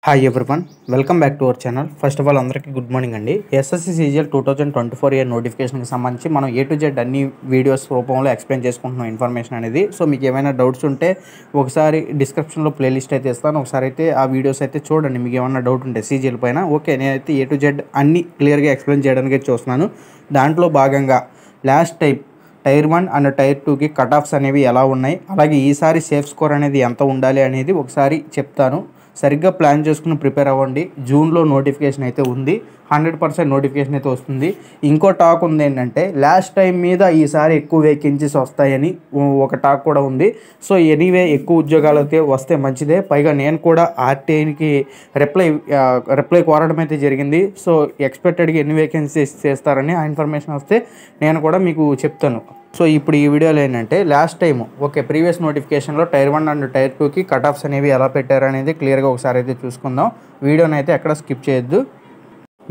Hi everyone, welcome back to our channel. First of all అందరికీ good morning అండి. SSC CGL 2024 year నోటిఫికేషన్కి సంబంధించి మనం ఏ టు జెడ్ అన్ని వీడియోస్ రూపంలో ఎక్స్ప్లెయిన్ చేసుకుంటున్నాం ఇన్ఫర్మేషన్ అనేది. సో మీకు ఏమైనా డౌట్స్ ఉంటే ఒకసారి డిస్క్రిప్షన్లో ప్లేలిస్ట్ అయితే ఇస్తాను, ఒకసారి అయితే ఆ వీడియోస్ అయితే చూడండి. మీకు ఏమైనా డౌట్ ఉంటే సీజీఎల్ పైన ఓకే, నేనైతే ఏ టు జెడ్ అన్ని క్లియర్గా ఎక్స్ప్లెయిన్ చేయడానికి చూస్తున్నాను. దాంట్లో భాగంగా లాస్ట్ టైర్ 1 అండ్ టైర్ 2కి కట్ ఆఫ్స్ అనేవి ఎలా ఉన్నాయి, అలాగే ఈసారి సేఫ్ స్కోర్ అనేది ఎంత ఉండాలి అనేది ఒకసారి చెప్తాను. సరిగ్గా ప్లాన్ చేసుకుని ప్రిపేర్ అవ్వండి. జూన్లో నోటిఫికేషన్ అయితే ఉంది, 100% నోటిఫికేషన్ అయితే వస్తుంది. ఇంకో టాక్ ఉంది ఏంటంటే లాస్ట్ టైం మీద ఈసారి ఎక్కువ వేకెన్సీస్ వస్తాయని ఒక టాక్ కూడా ఉంది. సో ఎనీవే ఎక్కువ ఉద్యోగాలు అయితే వస్తే మంచిదే. పైగా నేను కూడా ఆర్టీఐకి రిప్లై కోరడం అయితే జరిగింది. సో ఎక్స్పెక్టెడ్గా ఎన్ని వేకెన్సీస్ చేస్తారని ఆ ఇన్ఫర్మేషన్ వస్తే నేను కూడా మీకు చెప్తాను. సో ఇప్పుడు ఈ వీడియోలో ఏంటంటే లాస్ట్ టైం ప్రీవియస్ నోటిఫికేషన్లో టైర్ 1 అండ్ టైర్ 2కి కట్ ఆఫ్స్ అనేవి ఎలా పెట్టారు అనేది క్లియర్గా ఒకసారి అయితే చూసుకుందాం. వీడియోని అయితే ఎక్కడ స్కిప్ చేయొద్దు.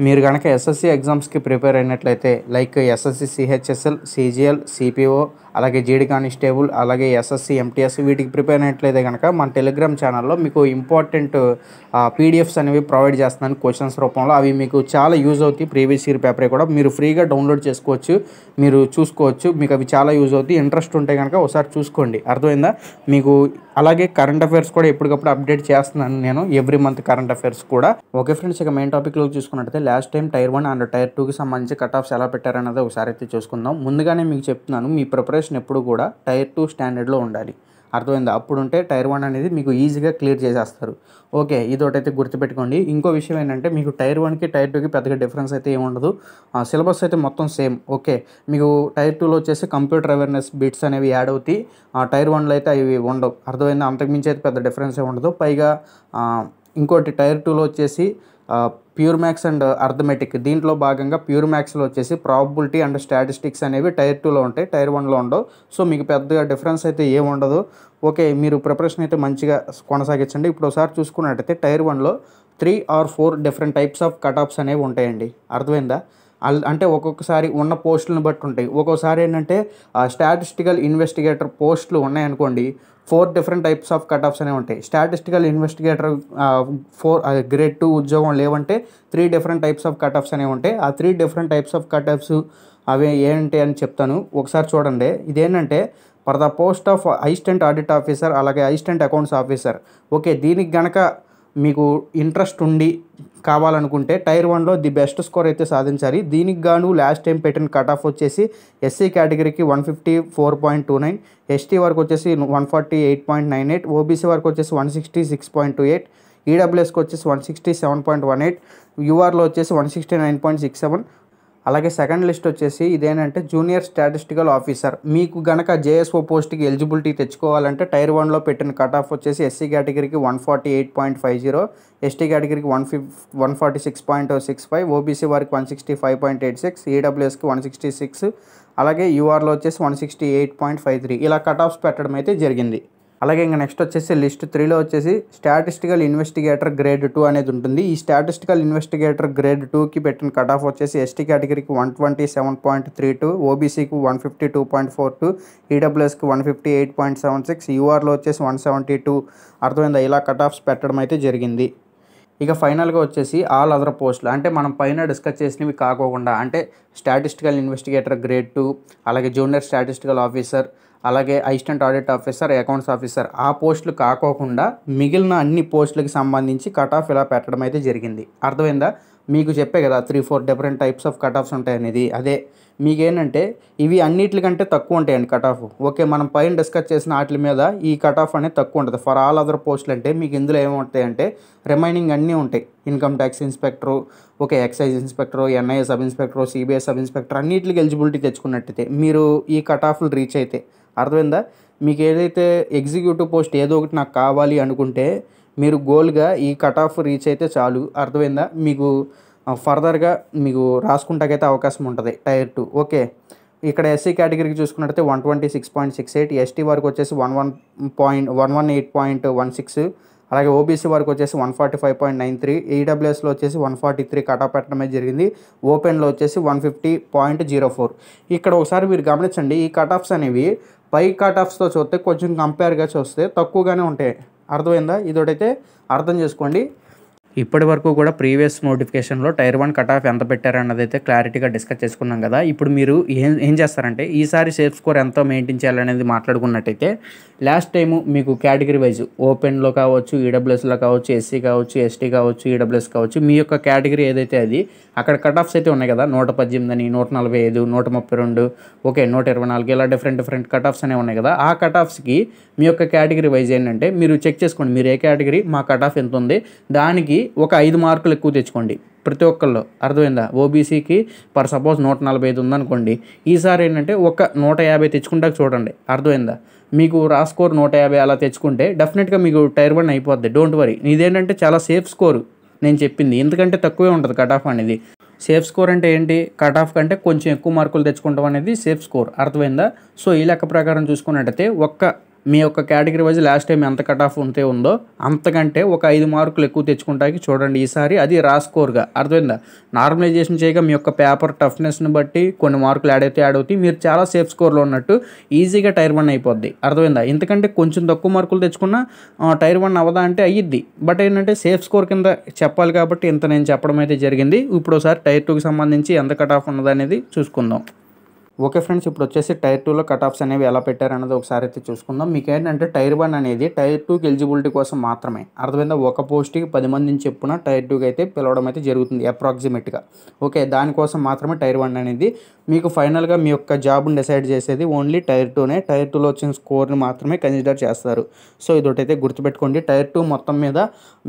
మీరు కనుక ఎస్ఎస్సి ఎగ్జామ్స్కి ప్రిపేర్ అయినట్లయితే like SSC CHSL, CGL, CPO, అలాగే జీడీ కానిస్టేబుల్, అలాగే ఎస్ఎస్సి ఎంటీఎస్ వీటికి ప్రిపేర్ అయినట్లయితే కనుక మన టెలిగ్రామ్ ఛానల్లో మీకు ఇంపార్టెంట్ పీడిఎఫ్స్ అనేవి ప్రొవైడ్ చేస్తున్నాను క్వశ్చన్స్ రూపంలో. అవి మీకు చాలా యూజ్ అవుతాయి. ప్రీవియస్ ఇయర్ పేపర్ కూడా మీరు ఫ్రీగా డౌన్లోడ్ చేసుకోవచ్చు, మీరు చూసుకోవచ్చు. మీకు అవి చాలా యూజ్ అవుతాయి. ఇంట్రెస్ట్ ఉంటే కనుక ఒకసారి చూసుకోండి, అర్థమైందా మీకు. అలాగే కరెంట్ అఫైర్స్ కూడా ఎప్పటికప్పుడు అప్డేట్ చేస్తున్నాను నేను, ఎవ్రీ మంత్ కరెంట్ అఫైర్స్ కూడా. ఓకే ఫ్రెండ్స్, ఇక మెయిన్ టాపిక్లో చూసుకున్నట్టయితే last time tier 1 and tier 2కి సంబంధించి కట్ ఆఫ్స్ ఎలా పెట్టారన్నది ఒకసారి అయితే చూసుకుందాం. ముందుగానే మీకు చెప్తున్నాను, మీ ప్రిపరేషన్ ఎప్పుడు కూడా టైర్ 2 స్టాండర్డ్లో ఉండాలి, అర్థమైందా. అప్పుడు ఉంటే టైర్ 1 అనేది మీకు ఈజీగా క్లియర్ చేసేస్తారు. ఓకే, ఇదొకటైతే గుర్తుపెట్టుకోండి. ఇంకో విషయం ఏంటంటే మీకు టైర్ 1కి టైర్ 2కి పెద్దగా డిఫరెన్స్ అయితే ఏముండదు. సిలబస్ అయితే మొత్తం సేమ్. ఓకే, మీకు టైర్ 2లో వచ్చేసి కంప్యూటర్ అవేర్నెస్ బిట్స్ అనేవి యాడ్ అవుతాయి. టైర్ 1లో అయితే అవి ఉండవు, అర్థమైందా. అంతకుమించి అయితే పెద్ద డిఫరెన్స్ ఏ ఉండదు. పైగా ఇంకోటి టైర్ 2లో వచ్చేసి ప్యూర్ మ్యాథ్స్ అండ్ అర్థమెటిక్, దీంట్లో భాగంగా ప్యూర్ మ్యాథ్స్లో వచ్చేసి ప్రాబబిలిటీ అండ్ స్టాటిస్టిక్స్ అనేవి టైర్ 2లో ఉంటాయి, టైర్ 1లో ఉండవు. సో మీకు పెద్దగా డిఫరెన్స్ అయితే ఏముండదు. ఓకే, మీరు ప్రిపరేషన్ అయితే మంచిగా కొనసాగించండి. ఇప్పుడు ఒకసారి చూసుకున్నట్టయితే టైర్ 1లో 3 or 4 different types of cut offs అనేవి ఉంటాయండి, అర్థమైందా. అంటే ఒక్కొక్కసారి ఉన్న పోస్టులను బట్టి ఉంటాయి. ఒక్కోసారి ఏంటంటే స్టాటిస్టికల్ ఇన్వెస్టిగేటర్ పోస్టులు ఉన్నాయనుకోండి, 4 different types of cut offs అనేవి ఉంటాయి. స్టాటిస్టికల్ ఇన్వెస్టిగేటర్ గ్రేడ్ 2 ఉద్యోగం లేవంటే 3 different types of cut offs అనేవి ఉంటాయి. ఆ 3 different types of cut offs అవి ఏంటి అని చెప్తాను, ఒకసారి చూడండి. ఇదేంటంటే for the post of assistant audit officer, అలాగే అసిస్టెంట్ అకౌంట్స్ ఆఫీసర్. ఓకే, దీనికి గనక మీకు ఇంట్రెస్ట్ ఉండి కావాలనుకుంటే టైర్ 1లో ది బెస్ట్ స్కోర్ అయితే సాధించాలి. దీనికి గాను లాస్ట్ టైం పెట్టిన కట్ ఆఫ్ వచ్చేసి ఎస్సీ కేటగిరీకి 154.29, ఎస్టీ వరకు వచ్చేసి 148.98, ఓబీసీ వరకు వచ్చేసి 166.28, ఈడబ్ల్యూఎస్కి వచ్చేసి 167.18, యూఆర్లో వచ్చేసి 169.67. అలాగే సెకండ్ లిస్ట్ వచ్చేసి ఇదేంటంటే జూనియర్ స్టాటిస్టికల్ ఆఫీసర్. మీకు గనక జేఎస్ఓ పోస్ట్కి ఎలిజిబిలిటీ తెచ్చుకోవాలంటే టైర్ 1లో పెట్టిన కట్ ఆఫ్ వచ్చేసి ఎస్సీ కేటగిరీకి 148.50, ఎస్టీ కేటగిరీకి 146.65, ఓబీసీ వారికి 165.86, ఈడబ్ల్యూఎస్కి 166, అలాగే యూఆర్లో వచ్చేసి 168.53. ఇలా కట్ ఆఫ్స్ పెట్టడం అయితే జరిగింది. అలాగే ఇంకా నెక్స్ట్ వచ్చేసి లిస్ట్ 3లో వచ్చేసి స్టాటిస్టికల్ ఇన్వెస్టిగేటర్ గ్రేడ్ 2 అనేది ఉంటుంది. ఈ స్టాటిస్టికల్ ఇన్వెస్టిగేటర్ గ్రేడ్ 2కి పెట్టిన కట్ ఆఫ్ వచ్చేసి ఎస్టీ కేటగిరీకి 127.32, ఓబీసీకి 152.42, ఈడబ్ల్యూఎస్కి 158.76, యూఆర్లో వచ్చేసి 172. అర్థమైందా, ఇలా కట్ ఆఫ్స్ పెట్టడం అయితే జరిగింది. ఇక ఫైనల్గా వచ్చేసి ఆల్ అదర్ పోస్టులు, అంటే మనం పైన డిస్కస్ చేసినవి కాకోకుండా, అంటే స్టాటిస్టికల్ ఇన్వెస్టిగేటర్ గ్రేడ్ 2, అలాగే జూనియర్ స్టాటిస్టికల్ ఆఫీసర్, అలాగే assistant audit officer, accounts officer, ఆ పోస్టులు కాకోకుండా మిగిలిన అన్ని పోస్టులకి సంబంధించి కట్ ఆఫ్ ఇలా పెట్టడం అయితే జరిగింది, అర్థమైందా. మీకు చెప్పే కదా 3-4 different types of cut offs ఉంటాయనేది. అదే మీకేంటంటే ఇవి అన్నిటికంటే తక్కువ ఉంటాయండి కట్ ఆఫ్. ఓకే, మనం పైన డిస్కస్ చేసిన వాటి మీద ఈ కట్ ఆఫ్ అనేది తక్కువ ఉంటుంది. ఫర్ ఆల్ అదర్ పోస్టులు అంటే మీకు ఇందులో ఏముంటాయంటే రిమైనింగ్ అన్నీ ఉంటాయి. Income tax inspector, okay, excise inspector, NIA sub inspector, CBI sub inspector, అన్నింటికి ఎలిజిబిలిటీ తెచ్చుకున్నట్టయితే మీరు ఈ కట్ ఆఫ్లు రీచ్ అయితే, అర్థమైందా. మీకు ఏదైతే ఎగ్జిక్యూటివ్ పోస్ట్ ఏదో ఒకటి నాకు కావాలి అనుకుంటే మీరు గోల్గా ఈ కట్ ఆఫ్ రీచ్ అయితే చాలు, అర్థమైందా. మీకు ఫర్దర్గా మీకు రాసుకుంటాకైతే అవకాశం ఉంటుంది టైర్ 2. ఓకే, ఇక్కడ ఎస్సీ కేటగిరీకి చూసుకున్నట్టయితే 126.68, ఎస్టీ వరకు వచ్చేసి 118.16, అలాగే ఓబీసీ వరకు వచ్చేసి 145.93, ఈడబ్ల్యూఎస్లో వచ్చేసి 143 కట్ ఆఫ్ పెట్టడమే జరిగింది. ఓపెన్లో వచ్చేసి 150.04. ఇక్కడ ఒకసారి మీరు గమనించండి, ఈ కట్ ఆఫ్స్ అనేవి పై కట్ ఆఫ్స్తో చూస్తే కొంచెం కంపేర్గా చూస్తే తక్కువగానే ఉంటాయి, అర్థమైందా. ఇదొకటైతే అర్థం చేసుకోండి. ఇప్పటి వరకు కూడా ప్రీవియస్ నోటిఫికేషన్లో టైర్ 1 కట్ ఆఫ్ ఎంత పెట్టారన్నది అయితే క్లారిటీగా డిస్కస్ చేసుకున్నాం కదా. ఇప్పుడు మీరు ఏం చేస్తారంటే ఈసారి సేఫ్ స్కోర్ ఎంతో మెయింటైన్ చేయాలనేది మాట్లాడుకున్నట్టయితే లాస్ట్ టైము మీకు కేటగిరీ వైజ్ ఓపెన్లో కావచ్చు, ఈడబ్ల్యూఎస్లో కావచ్చు, ఎస్సీ కావచ్చు, ఎస్టీ కావచ్చు, ఈడబ్ల్యూఎస్ కావచ్చు, మీ యొక్క కేటగిరీ ఏదైతే అది అక్కడ కట్ ఆఫ్స్ అయితే ఉన్నాయి కదా, 118 అని, 145, 132, ఓకే 124 ఇలా డిఫరెంట్ కట్ ఆఫ్స్ అనేవి ఉన్నాయి కదా. ఆ కట్ ఆఫ్స్కి మీ యొక్క కేటగిరీ వైజ్ ఏంటంటే మీరు చెక్ చేసుకోండి, మీరు ఏ కేటగిరీ, మా కట్ ఆఫ్ ఎంత ఉంది, దానికి ఒక 5 మార్కులు ఎక్కువ తెచ్చుకోండి ప్రతి ఒక్కళ్ళు. అర్థమైందా? ఓబీసీకి పర్ సపోజ్ 145 ఉందనుకోండి, ఈసారి ఏంటంటే ఒక 150 తెచ్చుకుంటాక చూడండి. అర్థమైందా? మీకు రా స్కోర్ 150 అలా తెచ్చుకుంటే డెఫినెట్గా మీకు టైర్ 1 అయిపోద్ది. Don't worry. ఇదేంటంటే చాలా సేఫ్ స్కోర్ నేను చెప్పింది, ఎందుకంటే తక్కువే ఉంటుంది కట్ ఆఫ్ అనేది. సేఫ్ స్కోర్ అంటే ఏంటి? కట్ ఆఫ్ కంటే కొంచెం ఎక్కువ మార్కులు తెచ్చుకుంటాం అనేది సేఫ్ స్కోర్. అర్థమైందా? సో ఈ లెక్క ప్రకారం చూసుకున్నట్టయితే మీ యొక్క కేటగిరీ వైజ్ లాస్ట్ టైం ఎంత కట్ ఆఫ్ ఉందో అంతకంటే ఒక 5 మార్కులు ఎక్కువ తెచ్చుకుంటానికి చూడండి ఈసారి, అది రా స్కోర్గా. అర్థమైందా? నార్మలైజేషన్ చేయగా మీ యొక్క పేపర్ టఫ్నెస్ని బట్టి కొన్ని మార్కులు యాడ్ అవుతాయి, మీరు చాలా సేఫ్ స్కోర్లో ఉన్నట్టు ఈజీగా టైర్ 1 అయిపోద్ది. అర్థమైందా? ఎందుకంటే కొంచెం తక్కువ మార్కులు తెచ్చుకున్నా టైర్ 1 అవ్వదా అంటే అయ్యిద్ది, బట్ ఏంటంటే సేఫ్ స్కోర్ కింద చెప్పాలి కాబట్టి ఇంత నేను చెప్పడం అయితే జరిగింది. ఇప్పుడు ఒకసారి టైర్ 2కి సంబంధించి ఎంత కట్ ఆఫ్ ఉన్నదనేది చూసుకుందాం. ఓకే ఫ్రెండ్స్, ఇప్పుడు వచ్చేసి టైర్ 2లో కట్ ఆఫ్స్ అనేవి ఎలా పెట్టారన్నది ఒకసారి అయితే చూసుకుందాం. మీకు ఏంటంటే టైర్ 1 అనేది టైర్ 2కి ఎలిజిబిలిటీ కోసం మాత్రమే. అర్థమైందా? ఒక పోస్ట్కి 10 మందిని చెప్పున టైర్ 2కి అయితే పిలవడం అయితే జరుగుతుంది అప్రాక్సిమేట్గా. ఓకే, దానికోసం మాత్రమే టైర్ 1 అనేది. మీకు ఫైనల్గా మీ యొక్క జాబ్ని డిసైడ్ చేసేది ఓన్లీ టైర్ 2నే. టైర్ 2లో వచ్చిన స్కోర్ని మాత్రమే కన్సిడర్ చేస్తారు. సో ఇదొకటైతే గుర్తుపెట్టుకోండి. టైర్ 2 మొత్తం మీద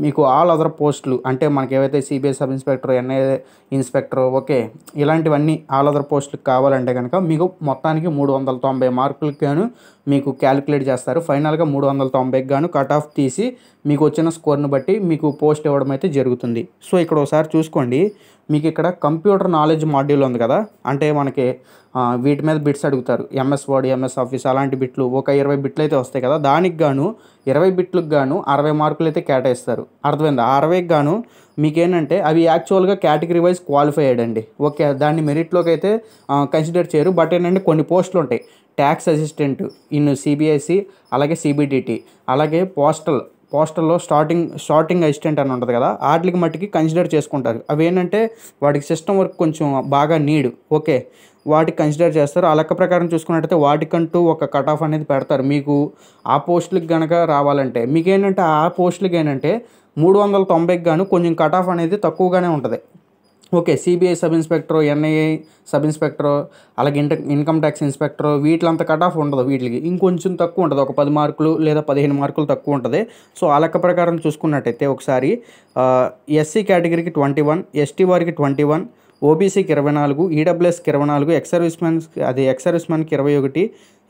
మీకు ఆల్ అదర్ పోస్టులు అంటే మనకి ఏవైతే CBI sub inspector, NIA inspector, okay ఇలాంటివన్నీ ఆల్ అదర్ పోస్టులకు కావాలంటే కనుక మీకు మొత్తానికి 390 మార్కులకు గాను మీకు క్యాలిక్యులేట్ చేస్తారు. ఫైనల్గా 390కి గాను కట్ ఆఫ్ తీసి మీకు వచ్చిన స్కోర్ని బట్టి మీకు పోస్ట్ ఇవ్వడం అయితే జరుగుతుంది. సో ఇక్కడ ఒకసారి చూసుకోండి, మీకు ఇక్కడ కంప్యూటర్ నాలెడ్జ్ మాడ్యూల్ ఉంది కదా, అంటే మనకి వీటి మీద బిట్స్ అడుగుతారు. ఎంఎస్ వర్డ్, ఎంఎస్ ఆఫీస్ అలాంటి బిట్లు ఒక 20 బిట్లు అయితే వస్తాయి కదా, దానికి గాను 20 బిట్లకు గాను 60 మార్కులు అయితే కేటాయిస్తారు. అర్థమైందా? 60కి గాను మీకేంటంటే అవి యాక్చువల్గా కేటగిరీ వైజ్ క్వాలిఫైడ్ అండి. ఓకే, దాన్ని మెరిట్లోకి అయితే కన్సిడర్ చేయరు, బట్ ఏంటంటే కొన్ని పోస్టులు ఉంటాయి. ట్యాక్స్ అసిస్టెంట్ ఇన్ సిబిఐసి, అలాగే సిబిడిటి, అలాగే పోస్టల్లో స్టార్టింగ్ అసిస్టెంట్ అని ఉంటుంది కదా, వాటికి మట్టికి కన్సిడర్ చేసుకుంటారు. అవి ఏంటంటే వాటికి సిస్టమ్ వర్క్ కొంచెం బాగా నీడ్. ఓకే, వాటికి కన్సిడర్ చేస్తారు. ఆ లెక్క ప్రకారం చూసుకున్నట్టయితే వాటికంటూ ఒక కట్ ఆఫ్ అనేది పెడతారు. మీకు ఆ పోస్టులకు కనుక రావాలంటే మీకు ఏంటంటే ఆ పోస్టులకి ఏంటంటే 390కి గాను కొంచెం కట్ ఆఫ్ అనేది తక్కువగానే ఉంటుంది. Okay, CBI sub inspector, NIA sub inspector, అలాగే ఇన్కమ్ ట్యాక్స్ ఇన్స్పెక్టర్ వీటిలంత కట్ ఆఫ్ ఉండదు. వీటికి ఇంకొంచెం తక్కువ ఉంటుంది, ఒక 10 మార్కులు లేదా 15 మార్కులు తక్కువ ఉంటుంది. సో ఆ లెక్క ప్రకారం చూసుకున్నట్టయితే ఒకసారి ఎస్సీ కేటగిరీకి 21, ఎస్టీ వారికి 21, ఓబీసీకి 24, ఈడబ్ల్యూఎస్కి 24, ఎక్స్ సర్వీస్ మ్యాన్కి 21,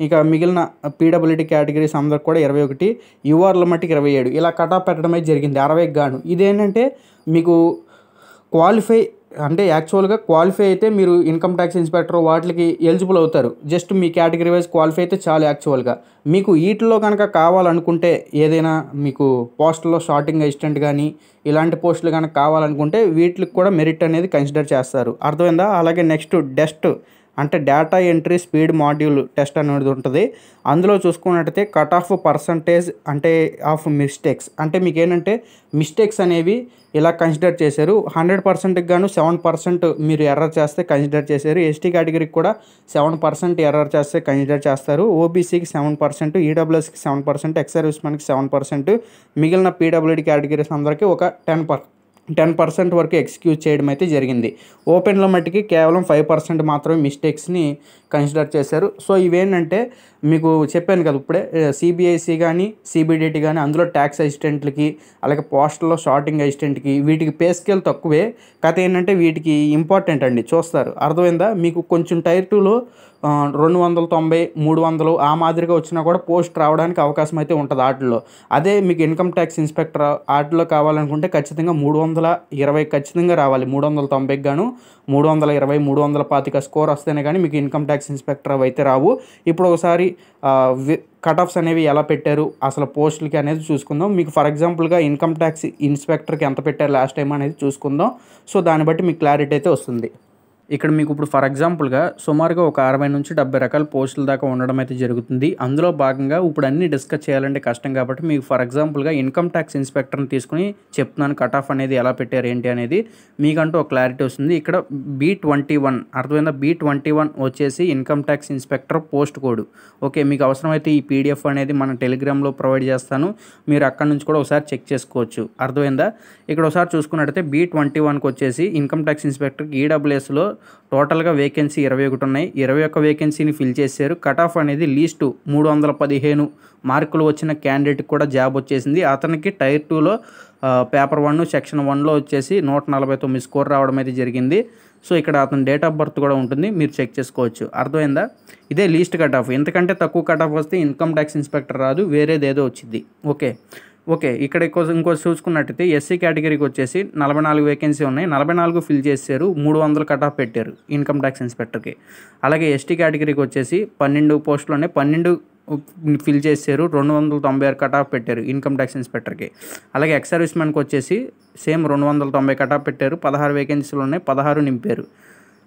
ఇక మిగిలిన పీడబ్ల్యూడీ కేటగిరీస్ అందరికి కూడా 21, యూఆర్ల మట్టికి 27 ఇలా కట్ ఆఫ్ పెట్టడం అయితే జరిగింది 60కి గాను. ఇదేంటంటే మీకు క్వాలిఫై అంటే యాక్చువల్గా క్వాలిఫై అయితే మీరు ఇన్కమ్ ట్యాక్స్ ఇన్స్పెక్టర్ వాటికి ఎలిజిబుల్ అవుతారు. జస్ట్ మీ కేటగిరీ వైజ్ క్వాలిఫై అయితే చాలు. యాక్చువల్గా మీకు వీటిలో కనుక కావాలనుకుంటే ఏదైనా మీకు పోస్టుల్లో స్టార్టింగ్ అసిస్టెంట్ కానీ ఇలాంటి పోస్టులు కనుక కావాలనుకుంటే వీటికి కూడా మెరిట్ అనేది కన్సిడర్ చేస్తారు. అర్థమైందా? అలాగే నెక్స్ట్ డెస్ట్ అంటే data entry speed module test అనేది ఉంటుంది. అందులో చూసుకున్నట్టయితే కట్ ఆఫ్ పర్సంటేజ్ అంటే ఆఫ్ మిస్టేక్స్ అంటే మీకు ఏంటంటే మిస్టేక్స్ అనేవి ఇలా కన్సిడర్ చేశారు. 100%కి గాను 7% మీరు ఎర్రర్ చేస్తే కన్సిడర్ చేశారు. ఎస్టీ కేటగిరీకి కూడా 7% ఎర్రర్ చేస్తే కన్సిడర్ చేస్తారు. ఓబీసీకి 7%, ఈడబ్ల్యూఎస్కి 7%, ఎక్స్ సర్వీస్ మ్యాన్కి 7%, మిగిలిన పీడబ్ల్యూడీ కేటగిరీస్ అందరికీ ఒక 10% వరకు ఎక్స్క్యూజ్ చేయడం అయితే జరిగింది. ఓపెన్లో మట్టికి కేవలం 5% మాత్రమే మిస్టేక్స్ని కన్సిడర్ చేశారు. సో ఇవేంటంటే మీకు చెప్పాను కదా ఇప్పుడే, సిబిఐసి కానీ సిబిడిటి కానీ అందులో ట్యాక్స్ అసిస్టెంట్లకి అలాగే పోస్టల్లో స్టార్టింగ్ అసిస్టెంట్కి వీటికి పే స్కేల్ తక్కువే. కథ ఏంటంటే వీటికి ఇంపార్టెంట్ అండి, చూస్తారు. అర్థమైందా? మీకు కొంచెం టైర్ 2లో 290, 300 ఆ మాదిరిగా వచ్చినా కూడా పోస్ట్ రావడానికి అవకాశం అయితే ఉంటుంది వాటిల్లో. అదే మీకు ఇన్కమ్ ట్యాక్స్ ఇన్స్పెక్టర్ వాటిలో కావాలనుకుంటే ఖచ్చితంగా 320 ఖచ్చితంగా రావాలి. 390కి గాను 320, 325 స్కోర్ వస్తేనే కానీ మీకు ఇన్కమ్ ట్యాక్స్ ఇన్స్పెక్టర్ అవి అయితే రావు. ఇప్పుడు ఒకసారి కట్ ఆఫ్స్ అనేవి ఎలా పెట్టారు అసలు పోస్టులకి అనేది చూసుకుందాం. మీకు ఫర్ ఎగ్జాంపుల్గా ఇన్కమ్ ట్యాక్స్ ఇన్స్పెక్టర్కి ఎంత పెట్టారు లాస్ట్ టైం అనేది చూసుకుందాం. సో దాన్ని బట్టి మీకు క్లారిటీ అయితే వస్తుంది. ఇక్కడ మీకు ఇప్పుడు ఫర్ ఎగ్జాంపుల్గా సుమారుగా ఒక 60 నుంచి 70 రకాల పోస్టుల దాకా ఉండడం అయితే జరుగుతుంది. అందులో భాగంగా ఇప్పుడు అన్నీ డిస్కస్ చేయాలంటే కష్టం కాబట్టి మీకు ఫర్ ఎగ్జాంపుల్గా ఇన్కమ్ ట్యాక్స్ ఇన్స్పెక్టర్ని తీసుకుని చెప్తున్నాను కట్ ఆఫ్ అనేది ఎలా పెట్టారు ఏంటి అనేది మీకంటూ ఒక క్లారిటీ వస్తుంది. ఇక్కడ B21 అర్థమైందా? B21 వచ్చేసి income tax inspector post code. Okay, మీకు అవసరమైతే ఈ PDF అనేది మన టెలిగ్రామ్లో ప్రొవైడ్ చేస్తాను, మీరు అక్కడ నుంచి కూడా ఒకసారి చెక్ చేసుకోవచ్చు. అర్థమైందా? ఇక్కడ ఒకసారి చూసుకున్నట్టయితే B21కి వచ్చేసి ఇన్కమ్ ట్యాక్స్ ఇన్స్పెక్టర్కి ఈడబ్ల్యూఎస్లో టోటల్గా వేకెన్సీ 21 ఉన్నాయి. 21 వేకెన్సీని ఫిల్ చేశారు. కట్ ఆఫ్ అనేది లీస్టు 315 మార్కులు వచ్చిన క్యాండిడేట్కి కూడా జాబ్ వచ్చేసింది. అతనికి టైర్ 2లో పేపర్ 1 సెక్షన్ 1లో వచ్చేసి 149 స్కోర్ రావడం అయితే జరిగింది. సో ఇక్కడ అతని డేట్ ఆఫ్ బర్త్ కూడా ఉంటుంది, మీరు చెక్ చేసుకోవచ్చు. అర్థమైందా? ఇదే లీస్ట్ కట్ ఆఫ్. ఎంతకంటే తక్కువ కట్ ఆఫ్ వస్తే ఇన్కమ్ ట్యాక్స్ ఇన్స్పెక్టర్ రాదు, వేరేది ఏదో వచ్చింది. ఓకే ఇక్కడ ఇంకో చూసుకున్నట్టయితే ఎస్సీ కేటగిరీకి వచ్చేసి 44 వేకెన్సీ ఉన్నాయి. 44 ఫిల్ చేశారు, 300 కట్ ఆఫ్ పెట్టారు ఇన్కమ్ ట్యాక్స్ ఇన్స్పెక్టర్కి. అలాగే ఎస్టీ కేటగిరీకి వచ్చేసి 12 పోస్టులు ఉన్నాయి, 12 ఫిల్ చేశారు, 296 కట్ ఆఫ్ పెట్టారు ఇన్కమ్ ట్యాక్స్ ఇన్స్పెక్టర్కి. అలాగే ఎక్స్ సర్వీస్ మ్యాన్కి వచ్చేసి సేమ్ 290 కట్ ఆఫ్ పెట్టారు, 16 వేకెన్సీలు ఉన్నాయి, 16 నింపారు.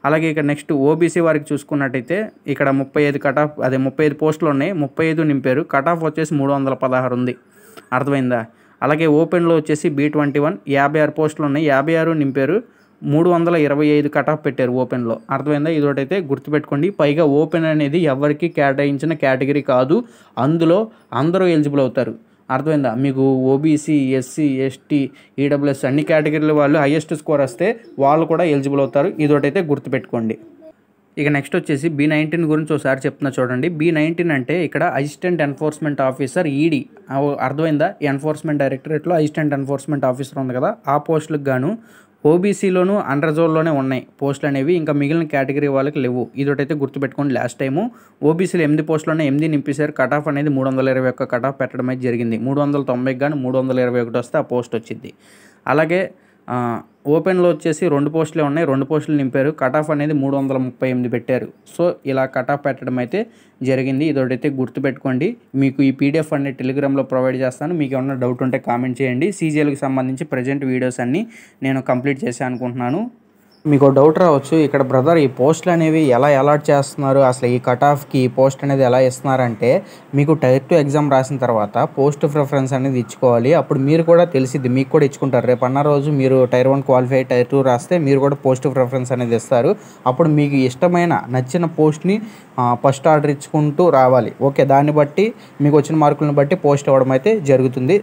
అలాగే ఇక్కడ నెక్స్ట్ ఓబీసీ వారికి చూసుకున్నట్టయితే ఇక్కడ 35 పోస్టులు ఉన్నాయి, 35 నింపారు, కట్ ఆఫ్ వచ్చేసి 316 ఉంది. అర్థమైందా? అలాగే ఓపెన్లో వచ్చేసి B21 56 పోస్టులు ఉన్నాయి, 56 నింపారు, 325 కట్ ఆఫ్ పెట్టారు ఓపెన్లో. అర్థమైందా? ఇదొకటైతే గుర్తుపెట్టుకోండి. పైగా ఓపెన్ అనేది ఎవరికి కేటాయించిన కేటగిరీ కాదు, అందులో అందరూ ఎలిజిబుల్ అవుతారు. అర్థమైందా? మీకు ఓబీసీ, ఎస్సీ, ఎస్టీ, ఈడబ్ల్యూఎస్ అన్ని కేటగిరీల వాళ్ళు హైయెస్ట్ స్కోర్ వస్తే వాళ్ళు కూడా ఎలిజిబుల్ అవుతారు. ఇదొకటైతే గుర్తుపెట్టుకోండి. ఇక నెక్స్ట్ వచ్చేసి B19 గురించి ఒకసారి చెప్తున్నా చూడండి. B19 అంటే ఇక్కడ అసిస్టెంట్ ఎన్ఫోర్స్మెంట్ ఆఫీసర్ ఈడీ. అర్థమైందా? ఎన్ఫోర్స్మెంట్ డైరెక్టరేట్లో అసిస్టెంట్ ఎన్ఫోర్స్మెంట్ ఆఫీసర్ ఉంది కదా, ఆ పోస్టులకు గాను ఓబీసీలోను అండర్ జోన్లోనే ఉన్నాయి పోస్టులు అనేవి, ఇంకా మిగిలిన కేటగిరీ వాళ్ళకి లేవు. ఇదొకటైతే గుర్తుపెట్టుకోండి. లాస్ట్ టైము ఓబీసీలో 8 పోస్టులోనే 8 నింపేశారు. కట్ ఆఫ్ అనేది 321 కట్ ఆఫ్ పెట్టడం అయితే జరిగింది. 390కి కానీ 321 వస్తే ఆ పోస్ట్ వచ్చింది. అలాగే ఓపెన్లో వచ్చేసి 2 పోస్టులే ఉన్నాయి, 2 పోస్టులు నింపారు, కట్ ఆఫ్ అనేది 338 పెట్టారు. సో ఇలా కట్ ఆఫ్ పెట్టడం అయితే జరిగింది. ఇదొకటైతే గుర్తుపెట్టుకోండి. మీకు ఈ PDF అనేది టెలిగ్రామ్లో ప్రొవైడ్ చేస్తాను, మీకు ఏమన్నా డౌట్ ఉంటే కామెంట్ చేయండి. CGLకి సంబంధించి ప్రజెంట్ వీడియోస్ అన్నీ నేను కంప్లీట్ చేశాను అనుకుంటున్నాను. మీకు డౌట్ రావచ్చు, ఇక్కడ బ్రదర్ ఈ పోస్టులు అనేవి ఎలా అలాట్ చేస్తున్నారు, అసలు ఈ కట్ ఆఫ్కి ఈ పోస్ట్ అనేది ఎలా ఇస్తున్నారంటే, మీకు టైర్ 2 ఎగ్జామ్ రాసిన తర్వాత పోస్ట్ ప్రిఫరెన్స్ అనేది ఇచ్చుకోవాలి. అప్పుడు మీరు కూడా తెలిసిద్ది, మీకు కూడా ఇచ్చుకుంటారు. రేపు అన్న రోజు మీరు టైర్ 1 క్వాలిఫై, టైర్ 2 రాస్తే మీరు కూడా పోస్ట్ ప్రిఫరెన్స్ అనేది ఇస్తారు. అప్పుడు మీకు ఇష్టమైన నచ్చిన పోస్ట్ని ఫస్ట్ ఆర్డర్ ఇచ్చుకుంటూ రావాలి. ఓకే, దాన్ని బట్టి మీకు వచ్చిన మార్కులను బట్టి పోస్ట్ ఇవ్వడం అయితే జరుగుతుంది.